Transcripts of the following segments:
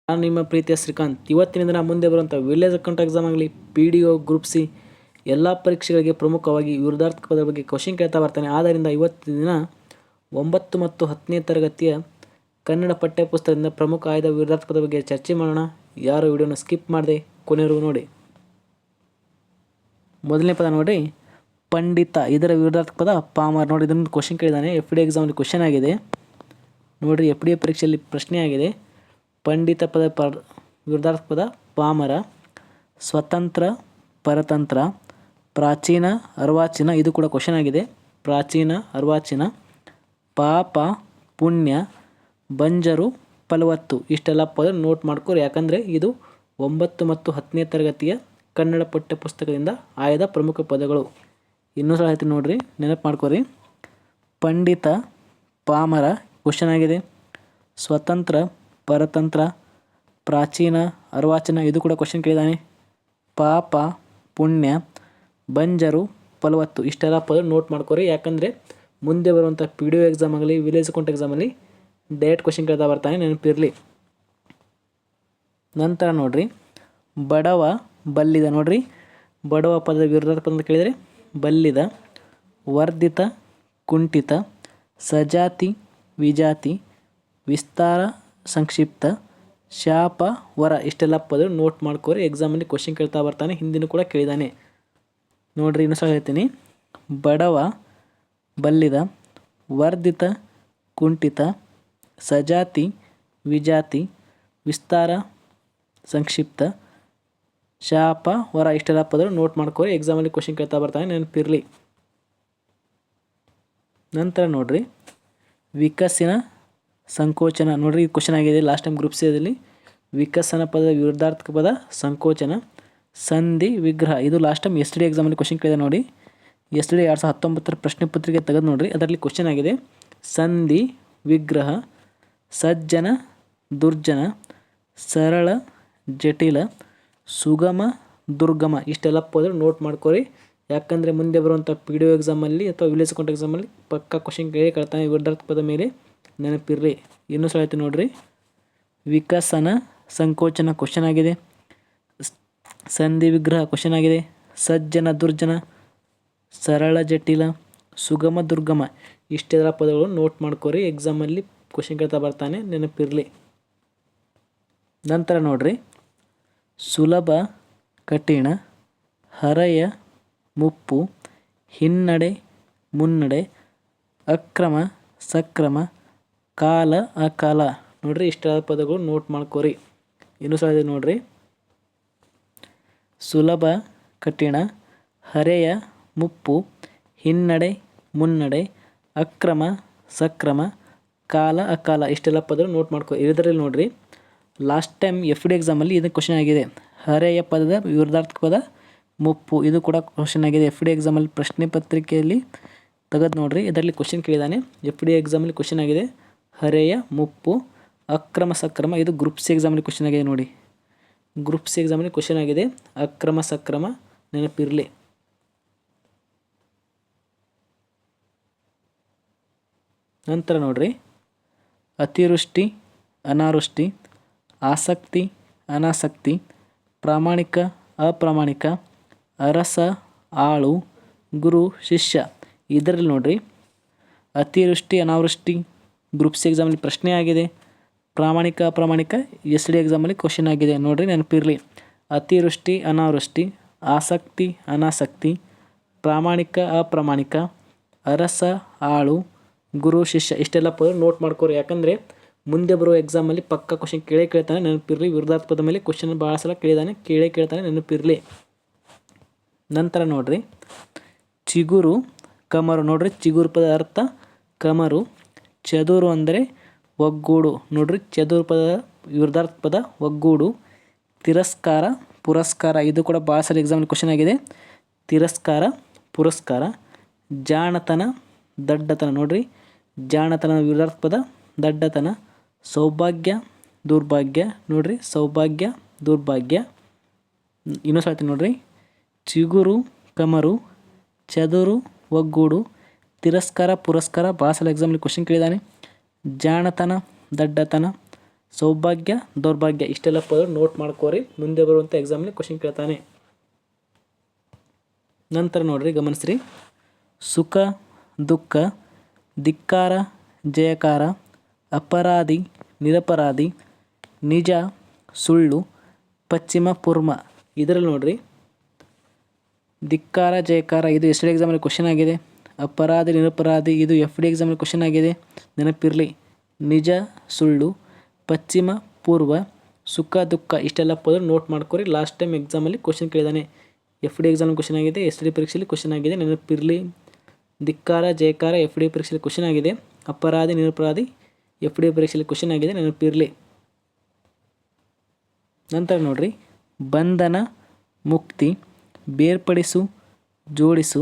ನಾನು ನಿಮ್ಮ ಪ್ರೀತಿಯ ಶ್ರೀಕಾಂತ್. ಇವತ್ತಿನ ದಿನ ಮುಂದೆ ಬರುವಂಥ ವಿಲೇಜ್ ಅಕೌಂಟ್ ಎಕ್ಸಾಮ್ ಆಗಲಿ, PDO, ಗ್ರೂಪ್ ಸಿ ಎಲ್ಲ ಪರೀಕ್ಷೆಗಳಿಗೆ ಪ್ರಮುಖವಾಗಿ ವಿರುದ್ಧಾರ್ಥಕ ಪದದ ಬಗ್ಗೆ ಕ್ವಶನ್ ಕೇಳ್ತಾ ಬರ್ತಾನೆ. ಆದ್ದರಿಂದ ಇವತ್ತಿನ ದಿನ 9 ಮತ್ತು 10ನೇ ತರಗತಿಯ ಕನ್ನಡ ಪಠ್ಯಪುಸ್ತಕದಿಂದ ಪ್ರಮುಖ ಆಯ್ದ ವಿರುದ್ಧಾರ್ಥಕ ಪದದ ಬಗ್ಗೆ ಚರ್ಚೆ ಮಾಡೋಣ. ಯಾರು ವಿಡಿಯೋನ ಸ್ಕಿಪ್ ಮಾಡದೆ ಕೊನೆಯವರೆಗೂ ನೋಡಿ. ಮೊದಲನೇ ಪದ ನೋಡಿ, ಪಂಡಿತ. ಇದರ ವಿರುದ್ಧಾರ್ಥಕ ಪದ ಪಾಮರ್. ನೋಡಿ, ಇದನ್ನು ಕ್ವಶನ್ ಕೇಳಿದಾನೆ. FD ಎಕ್ಸಾಮಲ್ಲಿ ಕ್ವಶನ್ ಆಗಿದೆ ನೋಡಿರಿ. FD ಪರೀಕ್ಷೆಯಲ್ಲಿ ಪ್ರಶ್ನೆ ಆಗಿದೆ. ಪಂಡಿತ ಪದ ವಿರುದ್ಧಾರ್ಥಕ ಪದ ಪಾಮರ. ಸ್ವತಂತ್ರ, ಪರತಂತ್ರ. ಪ್ರಾಚೀನ, ಅರ್ವಾಚೀನ. ಇದು ಕೂಡ ಕ್ವಶನ್ ಆಗಿದೆ. ಪ್ರಾಚೀನ, ಅರ್ವಾಚೀನ. ಪಾಪ, ಪುಣ್ಯ. ಬಂಜರು, ಫಲವತ್ತು. ಇಷ್ಟೆಲ್ಲ ಪದ ನೋಟ್ ಮಾಡ್ಕೊರಿ, ಯಾಕಂದರೆ ಇದು 9 ಮತ್ತು 10ನೇ ತರಗತಿಯ ಕನ್ನಡ ಪಠ್ಯಪುಸ್ತಕದಿಂದ ಆಯ್ದ ಪ್ರಮುಖ ಪದಗಳು. ಇನ್ನೂ ಸಹ ಹೇಳ್ತೀನಿ ನೋಡ್ರಿ, ನೆನಪು ಮಾಡ್ಕೊರಿ. ಪಂಡಿತ, ಪಾಮರ ಕ್ವಶನ್ ಆಗಿದೆ. ಸ್ವತಂತ್ರ, ಪರತಂತ್ರ. ಪ್ರಾಚೀನ, ಅರ್ವಾಚೀನ. ಇದು ಕೂಡ ಕ್ವಶನ್ ಕೇಳಿದ್ದಾನೆ. ಪಾಪ, ಪುಣ್ಯ. ಬಂಜರು, ಫಲವತ್ತು. ಇಷ್ಟೆಲ್ಲ ಪದ ನೋಟ್ ಮಾಡ್ಕೊರಿ, ಯಾಕಂದರೆ ಮುಂದೆ ಬರುವಂಥ PDO ಎಕ್ಸಾಮ್ ಆಗಲಿ, ವಿಲೇಜ್ ಅಕೌಂಟ್ ಎಕ್ಸಾಮಲ್ಲಿ ಡೈರೆಕ್ಟ್ ಕ್ವಶನ್ ಕೇಳ್ತಾ ಬರ್ತಾನೆ, ನೆನಪಿರಲಿ. ನಂತರ ನೋಡ್ರಿ, ಬಡವ, ಬಲ್ಲಿದ. ನೋಡ್ರಿ, ಬಡವ ಪದದ ವಿರುದ್ಧ ಪದ ಅಂತ ಕೇಳಿದರೆ ಬಲ್ಲಿದ. ವರ್ಧಿತ, ಕುಂಠಿತ. ಸಜಾತಿ, ವಿಜಾತಿ. ವಿಸ್ತಾರ, ಸಂಕ್ಷಿಪ್ತ. ಶಾಪ, ವರ. ಇಷ್ಟೆಲ್ಲ ಪದ ನೋಟ್ ಮಾಡ್ಕೋರಿ, ಎಕ್ಸಾಮಲ್ಲಿ ಕ್ವಶನ್ ಕೇಳ್ತಾ ಬರ್ತಾನೆ. ಹಿಂದಿನೂ ಕೂಡ ಕೇಳಿದ್ದಾನೆ ನೋಡ್ರಿ. ಇನ್ನೂ ಸಹ ಹೇಳ್ತೀನಿ. ಬಡವ, ಬಲ್ಲಿದ. ವರ್ಧಿತ, ಕುಂಠಿತ. ಸಜಾತಿ, ವಿಜಾತಿ. ವಿಸ್ತಾರ, ಸಂಕ್ಷಿಪ್ತ. ಶಾಪ, ವರ. ಇಷ್ಟೆಲ್ಲ ಪದ ನೋಟ್ ಮಾಡ್ಕೋರಿ, ಎಕ್ಸಾಮಲ್ಲಿ ಕ್ವಶನ್ ಕೇಳ್ತಾ ಬರ್ತಾನೆ, ನೆನಪಿರಲಿ. ನಂತರ ನೋಡ್ರಿ, ವಿಕಸನ, ಸಂಕೋಚನ. ನೋಡ್ರಿ, ಕ್ವಶನ್ ಆಗಿದೆ ಲಾಸ್ಟ್ ಟೈಮ್ ಗ್ರೂಪ್ ಸಿಯಲ್ಲಿ. ವಿಕಸನ ಪದದ ವಿರುದ್ಧಾರ್ಥಕ ಪದ ಸಂಕೋಚನ. ಸಂಧಿ, ವಿಗ್ರಹ. ಇದು ಲಾಸ್ಟ್ ಟೈಮ್ STD ಎಕ್ಸಾಮಲ್ಲಿ ಕ್ವಶನ್ ಕೇಳಿದೆ ನೋಡಿ. STD 2019 ಪ್ರಶ್ನೆ ಪತ್ರಿಕೆ ತೆಗೆದು ನೋಡ್ರಿ, ಅದರಲ್ಲಿ ಕ್ವಶನ್ ಆಗಿದೆ. ಸಂಧಿ, ವಿಗ್ರಹ. ಸಜ್ಜನ, ದುರ್ಜನ. ಸರಳ, ಜಟಿಲ. ಸುಗಮ, ದುರ್ಗಮ. ಇಷ್ಟೆಲ್ಲ ಪದ ನೋಟ್ ಮಾಡ್ಕೊರಿ, ಯಾಕಂದರೆ ಮುಂದೆ ಬರುವಂಥ PDO ಎಕ್ಸಾಮಲ್ಲಿ ಅಥವಾ ವಿಲೇಜ್ ಅಕೌಂಟ್ ಎಕ್ಸಾಮಲ್ಲಿ ಪಕ್ಕಾ ಕ್ವಶನ್ ಕೇಳ್ತಾನೆ ವಿರುದ್ಧಾರ್ಥಕ ಪದ ಮೇಲೆ, ನೆನಪಿರ್ರಿ. ಇನ್ನೂ ಸಹ ಹೇಳ್ತೀನಿ ನೋಡ್ರಿ. ವಿಕಸನ, ಸಂಕೋಚನ ಕ್ವಶನ್ ಆಗಿದೆ. ಸಂಧಿ, ವಿಗ್ರಹ ಕ್ವಶನ್ ಆಗಿದೆ. ಸಜ್ಜನ, ದುರ್ಜನ. ಸರಳ, ಜಟಿಲ. ಸುಗಮ, ದುರ್ಗಮ. ಇಷ್ಟೆಲ್ಲ ಪದಗಳು ನೋಟ್ ಮಾಡ್ಕೊರಿ, ಎಕ್ಸಾಮಲ್ಲಿ ಕ್ವಶನ್ ಕೇಳ್ತಾ ಬರ್ತಾನೆ, ನೆನಪಿರಲಿ. ನಂತರ ನೋಡ್ರಿ, ಸುಲಭ, ಕಠಿಣ. ಹರೆಯ, ಮುಪ್ಪು. ಹಿನ್ನಡೆ, ಮುನ್ನಡೆ. ಅಕ್ರಮ, ಸಕ್ರಮ. ಕಾಲ, ಅಕಾಲ. ನೋಡ್ರಿ, ಇಷ್ಟೆಲ್ಲ ಪದಗಳು ನೋಟ್ ಮಾಡ್ಕೊರಿ. ಇನ್ನೂ ಸಹ ಇದೆ ನೋಡ್ರಿ. ಸುಲಭ, ಕಠಿಣ. ಹರೆಯ, ಮುಪ್ಪು. ಹಿನ್ನಡೆ, ಮುನ್ನಡೆ. ಅಕ್ರಮ, ಸಕ್ರಮ. ಕಾಲ, ಅಕಾಲ. ಇಷ್ಟೆಲ್ಲ ಪದ ನೋಟ್ ಮಾಡ್ಕೊ. ಇದರಲ್ಲಿ ನೋಡ್ರಿ, ಲಾಸ್ಟ್ ಟೈಮ್ FD ಎಕ್ಸಾಮಲ್ಲಿ ಇದನ್ನು ಕ್ವಶನ್ ಆಗಿದೆ. ಹರೆಯ ಪದದ ವಿರುದ್ಧಾರ್ಥಕ ಪದ ಮುಪ್ಪು. ಇದು ಕೂಡ ಕ್ವಶನ್ ಆಗಿದೆ FD ಎಕ್ಸಾಮಲ್ಲಿ ಪ್ರಶ್ನೆ ಪತ್ರಿಕೆಯಲ್ಲಿ ತೆಗೆದು ನೋಡ್ರಿ, ಇದರಲ್ಲಿ ಕ್ವಶನ್ ಕೇಳಿದ್ದಾನೆ. FD ಎಕ್ಸಾಮಲ್ಲಿ ಕ್ವಶನ್ ಆಗಿದೆ. ಹರೆಯ, ಮುಪ್ಪು. ಅಕ್ರಮ, ಸಕ್ರಮ. ಇದು ಗ್ರೂಪ್ ಸಿ ಎಕ್ಸಾಮಲ್ಲಿ ಕ್ವಶನ್ ಆಗಿದೆ ನೋಡಿ. ಗ್ರೂಪ್ ಸಿ ಎಕ್ಸಾಮಲ್ಲಿ ಕ್ವಶನ್ ಆಗಿದೆ. ಅಕ್ರಮ, ಸಕ್ರಮ, ನೆನಪಿರಲಿ. ನಂತರ ನೋಡ್ರಿ, ಅತಿವೃಷ್ಟಿ, ಅನಾವೃಷ್ಟಿ. ಆಸಕ್ತಿ, ಅನಾಸಕ್ತಿ. ಪ್ರಾಮಾಣಿಕ, ಅಪ್ರಾಮಾಣಿಕ. ಅರಸ, ಆಳು. ಗುರು, ಶಿಷ್ಯ. ಇದರಲ್ಲಿ ನೋಡ್ರಿ, ಅತಿವೃಷ್ಟಿ, ಅನಾವೃಷ್ಟಿ ಗ್ರೂಪ್ ಸಿ ಎಕ್ಸಾಮಲ್ಲಿ ಪ್ರಶ್ನೆ ಆಗಿದೆ. ಪ್ರಾಮಾಣಿಕ, ಅಪ್ರಾಮಾಣಿಕ STD ಎಕ್ಸಾಮಲ್ಲಿ ಕ್ವಶನ್ ಆಗಿದೆ ನೋಡ್ರಿ, ನೆನಪಿರಲಿ. ಅತಿವೃಷ್ಟಿ, ಅನಾವೃಷ್ಟಿ. ಆಸಕ್ತಿ, ಅನಾಸಕ್ತಿ. ಪ್ರಾಮಾಣಿಕ, ಅಪ್ರಾಮಾಣಿಕ. ಅರಸ, ಆಳು. ಗುರು, ಶಿಷ್ಯ. ಇಷ್ಟೆಲ್ಲ ಪದ ನೋಟ್ ಮಾಡ್ಕೋರಿ, ಯಾಕಂದರೆ ಮುಂದೆ ಬರುವ ಎಕ್ಸಾಮಲ್ಲಿ ಪಕ್ಕ ಕ್ವಶನ್ ಕೇಳ್ತಾನೆ, ನೆನಪಿರಲಿ. ವಿರುದ್ಧಾರ್ಥಕ ಪದ ಮೇಲೆ ಕ್ವಶನ್ ಭಾಳ ಸಲ ಕೇಳ್ತಾನೆ, ನೆನಪಿರಲಿ. ನಂತರ ನೋಡ್ರಿ, ಚಿಗುರು, ಕಮರು. ನೋಡ್ರಿ, ಚಿಗುರು ಪದ ಅರ್ಥ ಕಮರು. ಚದುರು ಅಂದರೆ ಒಗ್ಗೂಡು. ನೋಡ್ರಿ, ಚದುರು ಪದ ವಿರುದ್ಧಾರ್ಥಕ ಪದ ಒಗ್ಗೂಡು. ತಿರಸ್ಕಾರ, ಪುರಸ್ಕಾರ. ಇದು ಕೂಡ ಭಾಳ ಸಲ ಎಕ್ಸಾಮಲ್ಲಿ ಕ್ವಶನ್ ಆಗಿದೆ. ತಿರಸ್ಕಾರ, ಪುರಸ್ಕಾರ. ಜಾಣತನ, ದಡ್ಡತನ. ನೋಡ್ರಿ, ಜಾಣತನ ವಿರುದ್ಧಾರ್ಥಕ ಪದ ದಡ್ಡತನ. ಸೌಭಾಗ್ಯ, ದುರ್ಭಾಗ್ಯ. ನೋಡ್ರಿ, ಸೌಭಾಗ್ಯ, ದುರ್ಭಾಗ್ಯ. ಇನ್ನೂ ಸಹ ಹೇಳ್ತೀನಿ ನೋಡ್ರಿ, ಚಿಗುರು, ಕಮರು. ಚದುರು, ಒಗ್ಗೂಡು. ತಿರಸ್ಕಾರ, ಪುರಸ್ಕಾರ. ಭಾಳ ಸಲ ಎಕ್ಸಾಮಲ್ಲಿ ಕ್ವಶನ್ ಕೇಳಿದ್ದಾನೆ. ಜಾಣತನ, ದಡ್ಡತನ. ಸೌಭಾಗ್ಯ ದೌರ್ಭಾಗ್ಯ ಇಷ್ಟೆಲ್ಲ ಪದಗಳು ನೋಟ್ ಮಾಡ್ಕೋರಿ, ಮುಂದೆ ಬರುವಂಥ ಎಕ್ಸಾಮಲ್ಲಿ ಕ್ವಶನ್ ಕೇಳ್ತಾನೆ. ನಂತರ ನೋಡ್ರಿ ಗಮನಿಸ್ರಿ, ಸುಖ ದುಃಖ, ಧಿಕ್ಕಾರ ಜಯಕಾರ, ಅಪರಾಧಿ ನಿರಪರಾಧಿ, ನಿಜ ಸುಳ್ಳು, ಪಶ್ಚಿಮ ಪೂರ್ವ. ಇದರಲ್ಲಿ ನೋಡ್ರಿ ಧಿಕ್ಕಾರ ಜಯಕಾರ ಇದು ಎಸ್ ಡಿ ಎಕ್ಸಾಮಲ್ಲಿ ಕ್ವಶನ್ ಆಗಿದೆ. ಅಪರಾಧಿ ನಿರಪರಾಧಿ ಇದು ಎಫ್ ಡಿ ಎಕ್ಸಾಮಲ್ಲಿ ಕ್ವಶನ್ ಆಗಿದೆ, ನೆನಪಿರಲಿ. ನಿಜ ಸುಳ್ಳು, ಪಶ್ಚಿಮ ಪೂರ್ವ, ಸುಖ ದುಃಖ ಇಷ್ಟೆಲ್ಲ ಪದ ನೋಟ್ ಮಾಡ್ಕೊರಿ. ಲಾಸ್ಟ್ ಟೈಮ್ ಎಕ್ಸಾಮಲ್ಲಿ ಕ್ವಶನ್ ಕೇಳಿದಾನೆ. ಎಫ್ ಡಿ ಎಕ್ಸಾಮಲ್ಲಿ ಕ್ವಶನ್ ಆಗಿದೆ, ಎಸ್ ಡಿ ಪರೀಕ್ಷೆಯಲ್ಲಿ ಕ್ವಶನ್ ಆಗಿದೆ, ನೆನಪಿರಲಿ. ಧಿಕ್ಕಾರ ಜಯಕಾರ ಎಫ್ ಡಿ ಪರೀಕ್ಷೆಯಲ್ಲಿ ಕ್ವಶನ್ ಆಗಿದೆ. ಅಪರಾಧಿ ನಿರಪರಾಧಿ ಎಫ್ ಡಿ ಪರೀಕ್ಷೆಯಲ್ಲಿ ಕ್ವಶನ್ ಆಗಿದೆ, ನೆನಪಿರಲಿ. ನಂತರ ನೋಡ್ರಿ, ಬಂಧನ ಮುಕ್ತಿ, ಬೇರ್ಪಡಿಸು ಜೋಡಿಸು,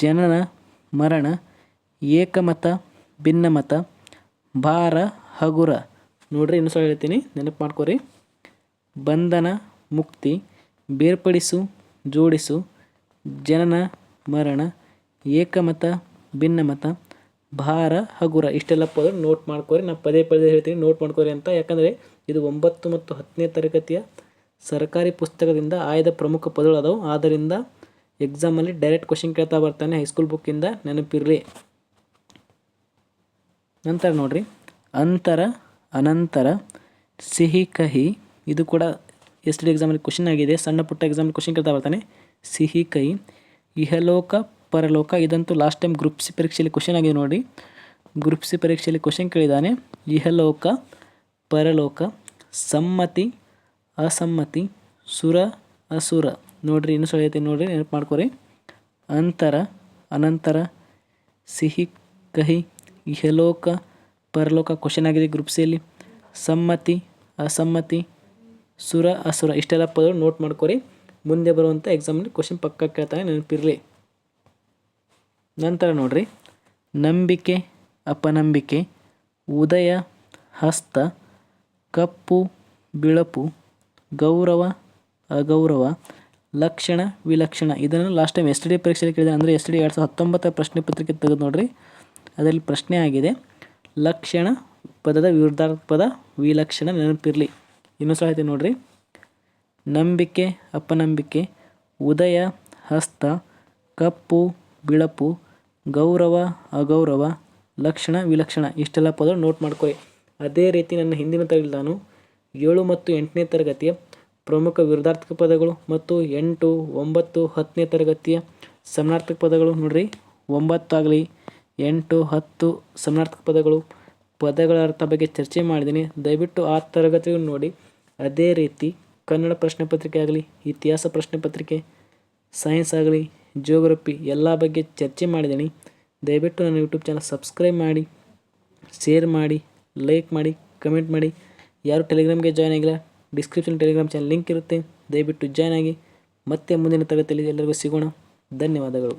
ಜನನ ಮರಣ, ಏಕಮತ ಭಿನ್ನಮತ, ಭಾರ ಹಗುರ. ನೋಡ್ರಿ ಇನ್ನೂ ಸಲ ಹೇಳ್ತೀನಿ, ನೆನಪು ಮಾಡ್ಕೊರಿ. ಬಂಧನ ಮುಕ್ತಿ, ಬೇರ್ಪಡಿಸು ಜೋಡಿಸು, ಜನನ ಮರಣ, ಏಕಮತ ಭಿನ್ನಮತ, ಭಾರ ಹಗುರ ಇಷ್ಟೆಲ್ಲ ಪದ ನೋಟ್ ಮಾಡ್ಕೊರಿ. ನಾನು ಪದೇ ಪದೇ ಹೇಳ್ತೀನಿ ನೋಟ್ ಮಾಡ್ಕೊರಿ ಅಂತ, ಯಾಕಂದರೆ ಇದು 9 ಮತ್ತು 10ನೇ ತರಗತಿಯ ಸರ್ಕಾರಿ ಪುಸ್ತಕದಿಂದ ಆಯ್ದ ಪ್ರಮುಖ ಪದಗಳು ಅದಾವೆ. ಆದ್ದರಿಂದ ಎಕ್ಸಾಮಲ್ಲಿ ಡೈರೆಕ್ಟ್ ಕ್ವಶನ್ ಕೇಳ್ತಾ ಬರ್ತಾನೆ ಹೈಸ್ಕೂಲ್ ಬುಕ್ಕಿಂದ, ನೆನಪಿರಲಿ. ನಂತರ ನೋಡ್ರಿ, ಅಂತರ ಅನಂತರ, ಸಿಹಿ ಕಹಿ ಇದು ಕೂಡ ಎಸ್ ಡಿ ಎಕ್ಸಾಮಲ್ಲಿ ಕ್ವಶನ್ ಆಗಿದೆ. ಸಣ್ಣ ಪುಟ್ಟ ಎಕ್ಸಾಮಲ್ಲಿ ಕ್ವಶನ್ ಕೇಳ್ತಾ ಬರ್ತಾನೆ. ಸಿಹಿ ಕಹಿ, ಇಹಲೋಕ ಪರಲೋಕ ಇದಂತೂ ಲಾಸ್ಟ್ ಟೈಮ್ ಗ್ರೂಪ್ ಸಿ ಪರೀಕ್ಷೆಯಲ್ಲಿ ಕ್ವಶನ್ ಆಗಿದೆ ನೋಡಿ. ಗ್ರೂಪ್ ಸಿ ಪರೀಕ್ಷೆಯಲ್ಲಿ ಕ್ವಶನ್ ಕೇಳಿದ್ದಾನೆ. ಇಹಲೋಕ ಪರಲೋಕ, ಸಮ್ಮತಿ ಅಸಮ್ಮತಿ, ಸುರ ಅಸುರ. ನೋಡ್ರಿ ಇನ್ನೂ ಸಲ ಹೇಳ್ತೀನಿ ನೋಡ್ರಿ, ನೆನಪು ಮಾಡ್ಕೊರಿ. ಅಂತರ ಅನಂತರ, ಸಿಹಿ ಕಹಿ, ಇಹಲೋಕ ಪರಲೋಕ ಕ್ವಶನ್ ಆಗಿದೆ ಗ್ರೂಪ್ ಸಿಯಲ್ಲಿ. ಸಮ್ಮತಿ ಅಸಮ್ಮತಿ, ಸುರ ಅಸುರ ಇಷ್ಟೆಲ್ಲ ಪದಗಳು ನೋಟ್ ಮಾಡ್ಕೊರಿ. ಮುಂದೆ ಬರುವಂಥ ಎಕ್ಸಾಮಲ್ಲಿ ಕ್ವಶನ್ ಪಕ್ಕ ಕೇಳ್ತಾನೆ, ನೆನಪಿರಲಿ. ನಂತರ ನೋಡ್ರಿ, ನಂಬಿಕೆ ಅಪನಂಬಿಕೆ, ಉದಯ ಹಸ್ತ, ಕಪ್ಪು ಬಿಳಪು, ಗೌರವ ಅಗೌರವ, ಲಕ್ಷಣ ವಿಲಕ್ಷಣ. ಇದನ್ನು ಲಾಸ್ಟ್ ಟೈಮ್ ಎಸ್ ಡಿ ಪರೀಕ್ಷೆಯಲ್ಲಿ ಕೇಳಿದೆ. ಅಂದರೆ ಎಸ್ ಡಿ 2019 ಪ್ರಶ್ನೆ ಪತ್ರಿಕೆ ತೆಗೆದು ನೋಡ್ರಿ, ಅದರಲ್ಲಿ ಪ್ರಶ್ನೆ ಆಗಿದೆ. ಲಕ್ಷಣ ಪದದ ವಿರುದ್ಧಾರ್ಥಕ ಪದ ವಿಲಕ್ಷಣ, ನೆನಪಿರಲಿ. ಇನ್ನೂ ಸಹ ಹೇಳ್ತೀನಿ ನೋಡ್ರಿ, ನಂಬಿಕೆ ಅಪನಂಬಿಕೆ, ಉದಯ ಹಸ್ತ, ಕಪ್ಪು ಬಿಳಪು, ಗೌರವ ಅಗೌರವ, ಲಕ್ಷಣ ವಿಲಕ್ಷಣ ಇಷ್ಟೆಲ್ಲ ಪದ ನೋಟ್ ಮಾಡ್ಕೊಳ್ಳಿ. ಅದೇ ರೀತಿ ನನ್ನ ಹಿಂದಿನ ತರಗತಿ ನಾನು 7 ಮತ್ತು 8ನೇ ತರಗತಿಯ ಪ್ರಮುಖ ವಿರುದ್ಧಾರ್ಥಕ ಪದಗಳು ಮತ್ತು 8, 9, 10ನೇ ತರಗತಿಯ ಸಮಾನಾರ್ಥಕ ಪದಗಳು ನೋಡ್ರಿ. 9 ಆಗಲಿ 8, 10 ಸಮಾನಾರ್ಥಕ ಪದಗಳು, ಪದಗಳ ಅರ್ಥ ಬಗ್ಗೆ ಚರ್ಚೆ ಮಾಡಿದ್ದೀನಿ. ದಯವಿಟ್ಟು ಆ ತರಗತಿಯನ್ನು ನೋಡಿ. ಅದೇ ರೀತಿ ಕನ್ನಡ ಪ್ರಶ್ನೆ ಪತ್ರಿಕೆ ಆಗಲಿ, ಇತಿಹಾಸ ಪ್ರಶ್ನೆ ಪತ್ರಿಕೆ, ಸೈನ್ಸ್ ಆಗಲಿ, ಜಿಯೋಗ್ರಫಿ ಎಲ್ಲ ಬಗ್ಗೆ ಚರ್ಚೆ ಮಾಡಿದ್ದೀನಿ. ದಯವಿಟ್ಟು ನನ್ನ ಯೂಟ್ಯೂಬ್ ಚಾನಲ್ ಸಬ್ಸ್ಕ್ರೈಬ್ ಮಾಡಿ, ಶೇರ್ ಮಾಡಿ, ಲೈಕ್ ಮಾಡಿ, ಕಮೆಂಟ್ ಮಾಡಿ. ಯಾರು ಟೆಲಿಗ್ರಾಮ್ಗೆ ಜಾಯ್ನ್ ಆಗಿಲ್ಲ, ಡಿಸ್ಕ್ರಿಪ್ಷನ್ ಟೆಲಿಗ್ರಾಮ್ ಚಾನಲ್ ಲಿಂಕ್ ಇರುತ್ತೆ, ದಯವಿಟ್ಟು ಜಾಯ್ನ್ ಆಗಿ. ಮತ್ತೆ ಮುಂದಿನ ತರಗತಿಯಲ್ಲಿ ಎಲ್ಲರಿಗೂ ಸಿಗೋಣ. ಧನ್ಯವಾದಗಳು.